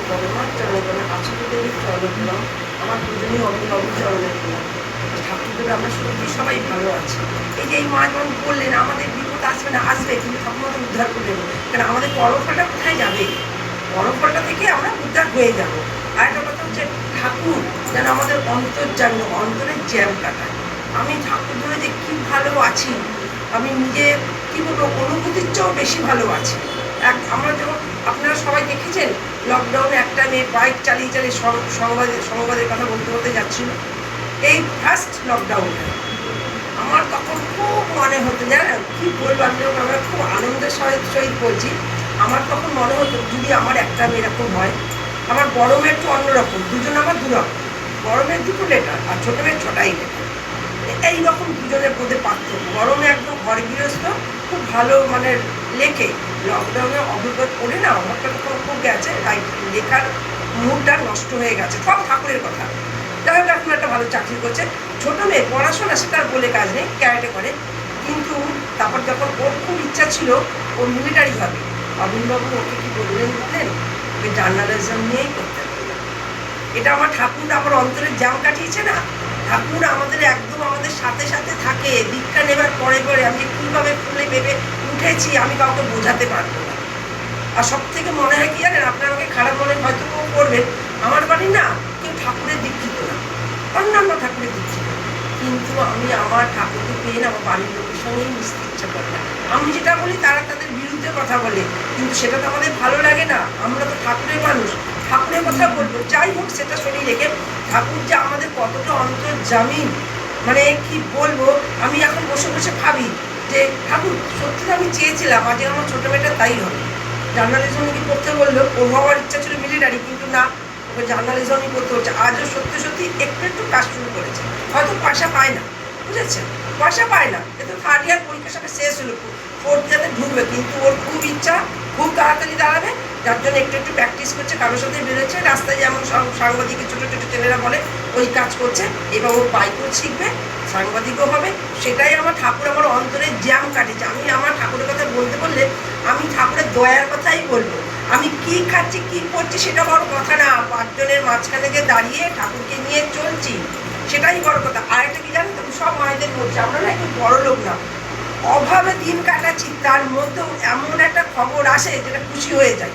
পরমার চরণে পেলাম, আচার্য দেবীর চরণে পেলাম, আমার দুজনেই অভিভাবক চরণে পেলাম। ঠাকুরদের আমরা সত্যি সবাই ভালো আছি। এই যে এই মা যখন বললেন আমাদের বিপদ আসবে না, আসবে, কিন্তু ঠাকুর আমাদের উদ্ধার করলেন। কেন আমাদের কর্মফলটা কোথায় যাবে? কর্মফলটা থেকে আমরা উদ্ধার হয়ে যাব। আর একটা কথা হচ্ছে ঠাকুর যেন আমাদের অন্তর্যামী, অন্তরের জ্যাম কাটায়। আমি ঠাকুর ধরে যে কী ভালো আছি, আমি নিজে কী বলবো, অনুভূতির চেয়েও বেশি ভালো আছি। আমরা যখন, আপনারা সবাই দেখেছেন লকডাউনে একটা মেয়ে বাইক চালিয়ে চালিয়ে সংবাদের কথা বলতে বলতে যাচ্ছিল, এই ফার্স্ট লকডাউনে আমার তখন খুব মনে হতো, জানেন কী বলবো, আমরা খুব আনন্দের সহিত বলছি, আমার তখন মনে হতো যদি আমার একটা মেয়ে এরকম হয়। আমার বড় মেয়ে একটু অন্যরকম, দুজন আমার দুরকম, বড় মেয়ের দুটো লেটার আর ছোটো মেয়ের ছটাই লেটার, এইরকম দুজনের মধ্যে পার্থক্য। বড় মেয়ে একদম ঘর গৃহস্থ, খুব ভালো মানে লেখে, লকডাউনে অভিজ্ঞতা পড়ে না আমারটা তখন খুব গেছে, লেখার মুডটা নষ্ট হয়ে গেছে, সব ঠাকুরের কথা। যাই হোক এখন একটা ভালো চাকরি করছে। ছোটো মেয়ে পড়াশোনা সেটা আর বলে কাজ নেই, ক্যারেটে করে, কিন্তু তারপর যখন ওর খুব ইচ্ছা ছিল ওর মিলিটারি হবে, অবিনবাবু ওকে কি বললেন বললেন, ওকে জার্নালিজম নিয়েই করতে হবে। এটা আমার ঠাকুর আমার অন্তরের জ্যাম কাটিয়েছে না। ঠাকুর আমাদের একদম আমাদের সাথে সাথে থাকে, দীক্ষা নেবার পরে পরে আমি কীভাবে ফুলে ভেবে উঠেছি আমি কাউকে বোঝাতে পারবো না। আর সব থেকে মনে হয় কি জানেন, আপনার আমাকে খারাপ মনে হয়তো কেউ করবেন, আমার বাড়ি না কেউ ঠাকুরের দীক্ষিত না, অন্যান্য ঠাকুরের দীক্ষিত, কিন্তু আমি আমার ঠাকুরকে পেয়ে না আমার বাড়ির লোকের সঙ্গেই মিশতে ইচ্ছা করে না। আমি যেটা বলি তারা তাদের বিরুদ্ধে কথা বলে, কিন্তু সেটা তো আমাদের ভালো লাগে না, আমরা তো ঠাকুরের মানুষ, ঠাকুরের কথা বলবো। যাই হোক সেটা শরীর রেখে ঠাকুর যে আমাদের কতটা অন্তর্জামিন, মানে কি বলবো, আমি এখন বসে বসে ভাবি যে ঠাকুর সত্যি তো আমি চেয়েছিলাম আজকে আমার ছোটো মেয়েটা তাই হবে, জার্নালিজম কি করতে বললো, ওর হওয়ার ইচ্ছা ছিল মিলিটারি, কিন্তু না, ওকে জার্নালিজমই করতে হচ্ছে। আজও সত্যি সত্যি একটু একটু কাজ শুরু করেছে, হয়তো পয়সা পায় না, বুঝেছেন, পয়সা পায় না, কিন্তু থার্ড ইয়ার পরীক্ষা সাথে শেষ হলো, ফোর্থ ইয়ারে ঢুকবে, কিন্তু ওর খুব ইচ্ছা খুব তাড়াতাড়ি দাঁড়াবে, যার জন্য একটু একটু প্র্যাকটিস করছে, কারোর সাথে বেরোচ্ছে, রাস্তায় যেমন সাংবাদিকের ছোটো ছোটো ছেলেরা বলে ওই কাজ করছে, এবার ওর বাইকও শিখবে, সাংবাদিকও হবে। সেটাই আমার ঠাকুর আমার অন্তরের জ্যাম কাটিয়েছে। আমি আমার ঠাকুরের কথা বলতে বললে আমি ঠাকুরের দয়ার কথাই বলবো, আমি কি খাচ্ছি কি করছি সেটা বড় কথা না, পাঁচজনের মাঝখানে যে দাঁড়িয়ে ঠাকুরকে নিয়ে চলছি সেটাই বড় কথা। আর একটা কি জানেন তো, সব মায়েদের বলছি আমরা না একটু বড় লোক না, অভাবে দিন কাটাচ্ছি, তার মধ্যেও এমন একটা খবর আসে যেটা খুশি হয়ে যায়,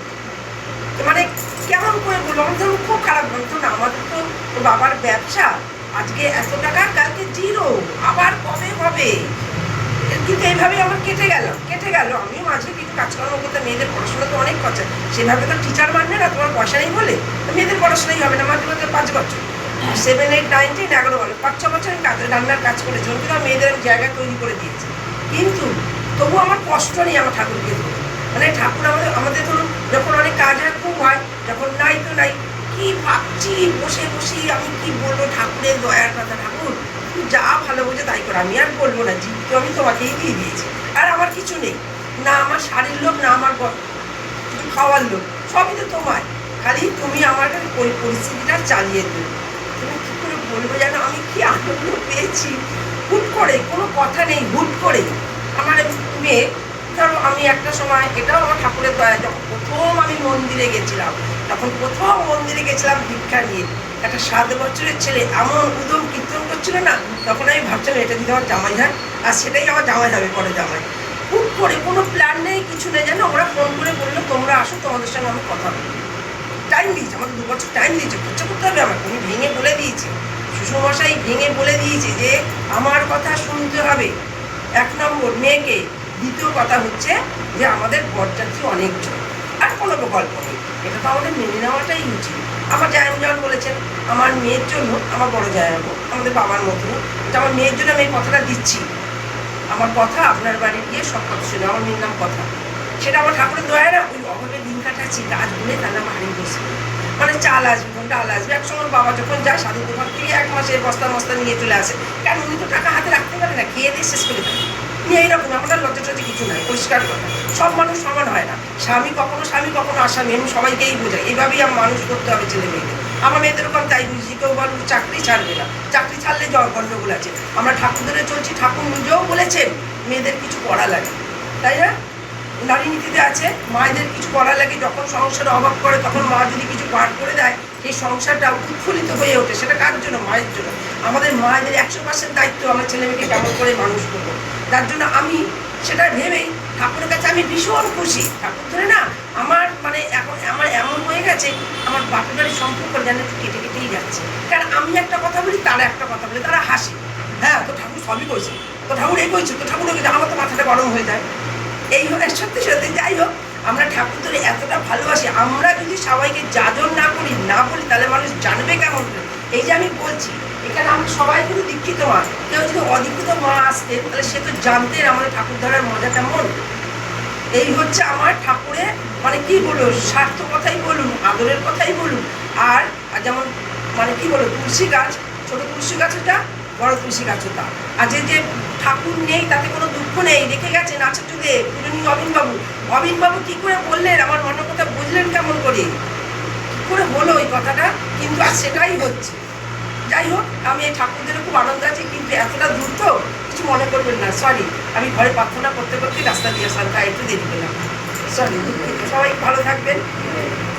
মানে কেমন করে বলবো, আমার ধরুন খুব খারাপ বলতো না, আমাদের তো বাবার ব্যবসা, আজকে এত টাকা কালকে জিরো, আবার কবে হবে, কিন্তু এইভাবে আমার কেটে গেল। আমি মাঝে কিছু কাজকর্ম করতে, মেয়েদের পড়াশোনা তো অনেক খরচা, সেভাবে তো টিচার মানবে না, তোমার পয়সা নেই বলে মেয়েদের পড়াশোনাই হবে না, মাঝে মাঝে 5 বছর 7, 8, 9, 10, 11 বলে 5-6 বছর আমি রান্নার কাজ করেছি, কিন্তু মেয়েদের আমি জায়গা তৈরি করে দিয়েছি, কিন্তু তবু আমার কষ্ট নেই আমার ঠাকুরকে ধরে, মানে ঠাকুর আমাদের ধরুন যখন অনেক কাজ হয় খুব হয়, যখন নাই তো নাই, কি ভাবছি বসে বসে, আমি কি বলবো ঠাকুরের দয়ার কথা, ঠাকুর যা ভালো বোঝে তাই করে, আমি আর বলবো না, জীবকে আমি তোমাকেই দিয়ে দিয়েছি, আর আমার কিছু নেই, না আমার শাড়ির লোক, না আমার কিছু খাওয়ার লোক, সবই তো তোমার, খালি তুমি আমার ওই পরিস্থিতিটা চালিয়ে দেবে। তুমি কী করে বলবো যেন আমি কি আনন্দ পেয়েছি, হুট করে, কোনো কথা নেই, হুট করে আমার মেয়ে, ধরো আমি একটা সময়, এটাও আমার ঠাকুরের দয়া, যখন প্রথম আমি মন্দিরে গেছিলাম, ভিক্ষা নিয়ে, একটা 7 বছরের ছেলে এমন উদম কীর্তন করছিল না, তখন আমি ভাবছিলাম এটা যদি আমার জামাই হয়, আর সেটাই আমার জামাই হবে, পরে জামাই, হুট করে কোনো প্ল্যান নেই, কিছু নেই, জানো ওরা ফোন করে বললো তোমরা আসো, তোমাদের সঙ্গে আমি কথা বলবো, টাইম দিয়েছে, আমাদের 2 বছর টাইম দিয়েছে, খরচা করতে হবে আমাকে, আমি ভেঙে বলে দিয়েছি, শ্বশুরমশাই ভেঙে বলে দিয়েছে যে আমার কথা শুনতে হবে, 1 নম্বর মেয়েকে, দ্বিতীয় কথা হচ্ছে যে আমাদের বরযাত্রী অনেকজন, আর কোনো প্রকল্প নেই, এটা তো আমাদের মেনে নেওয়াটাই উচিত। আমার জায়াম যখন বলেছেন আমার মেয়ের জন্য, আমার বড় জায়াম আমাদের বাবার মতো, এটা আমার মেয়ের জন্য আমি এই কথাটা দিচ্ছি, আমার কথা আপনার বাড়ি গিয়ে সব কথা শুনে, আমার মেয়ের নাম কথা, সেটা আমার ঠাকুরের দয়া না, ওই অভাবে দিন কাটাচ্ছি, কাজ বলে তার নাম হারিয়ে বসে, মানে চাল আসবে, ডাল আসবে, একসময় বাবা যখন যায় সাধু দোকান থেকে 1 মাসের বস্তা মস্তা নিয়ে চলে আসে, কেন উনি তো টাকা হাতে রাখতে পারে না, খেয়ে দিয়ে শেষ করে থাকে, নিয়ে এইরকম, আমাদের লজ্জা টজ্জা কিছু নাই, পরিষ্কার কথা, সব মানুষ সমান হয় না, স্বামী কখনো আসামি, আমি সবাইকেই বোঝাই, এইভাবেই আমার মানুষ করতে হবে ছেলে মেয়েদের, আমার মেয়েদের ওখানে তাই বুঝি, কেউ বল চাকরি ছাড়বে না, চাকরি ছাড়লে গণ্ডগোল আছে, আমরা ঠাকুর ধরে চলছি, ঠাকুর নিজেও বলেছেন মেয়েদের কিছু পড়া লাগে, তাই না, নারী নীতিতে আছে মায়েদের কিছু করা লাগে, যখন সংসারে অভাব করে তখন মা যদি কিছু বার করে দেয় সেই সংসারটা উৎফুল্লিত হয়ে ওঠে। সেটা কার জন্য? মায়ের জন্য। আমাদের মায়েদের 100% দায়িত্ব আমরা ছেলেমেয়েকে কেমন করে মানুষ করবো। তার জন্য আমি সেটা ভেবেই ঠাকুরের কাছে আমি ভীষণ খুশি। ঠাকুর ধরে না আমার মানে এখন আমার এমন হয়ে গেছে, আমার বাপের বাড়ির সম্পর্ক যেন একটু কেটে কেটেই যাচ্ছে। কারণ আমি একটা কথা বলি, তারা একটা কথা বলে, তারা হাসি, হ্যাঁ তো ঠাকুর সবই করেছে, তো ঠাকুর এই করেছে, তো ঠাকুর ওকে, আমার তো মাথাটা গরম হয়ে যায়। এই হলে সত্যি সত্যি যাই হোক, আমরা ঠাকুর ধরে এতটা ভালোবাসি। আমরা যদি সবাইকে যাজন না করি, না বলি, তাহলে মানুষ জানবে কেমন করে? এই যে আমি বলছি, এখানে আমরা সবাই কিন্তু দীক্ষিত মা, কেউ যদি অদীক্ষিত মা আসতেন তাহলে সে তো জানতেন আমাদের ঠাকুর ধরার মজা কেমন। এই হচ্ছে আমার ঠাকুরের মানে কি বলবো, স্বার্থ কথাই বলুন, আদরের কথাই বলুন। আর যেমন মানে কি বলবো, তুলসী গাছ, ছোট তুলসী গাছ ওটা, বড় তুলসী গাছ ওটা। আর যে ঠাকুর নেই তাতে কোনো দুঃখ নেই, রেখে গেছেন আছে যুগে পূজনীয় অবিনবাবু। অবিনবাবু কি করে বললেন, আমার মনের কথা বুঝলেন কেমন করে, কি করে হলো ওই কথাটা, কিন্তু আর সেটাই হচ্ছে। যাই হোক, আমি এই ঠাকুরদের খুব আনন্দ আছে, কিন্তু এতটা দূর তো কিছু মনে করবেন না, সরি। আমি ঘরে প্রার্থনা করতে করতে রাস্তা দিয়ে আসলাম, তাই একটু দেরি পেলাম, সরি। সবাই ভালো থাকবেন।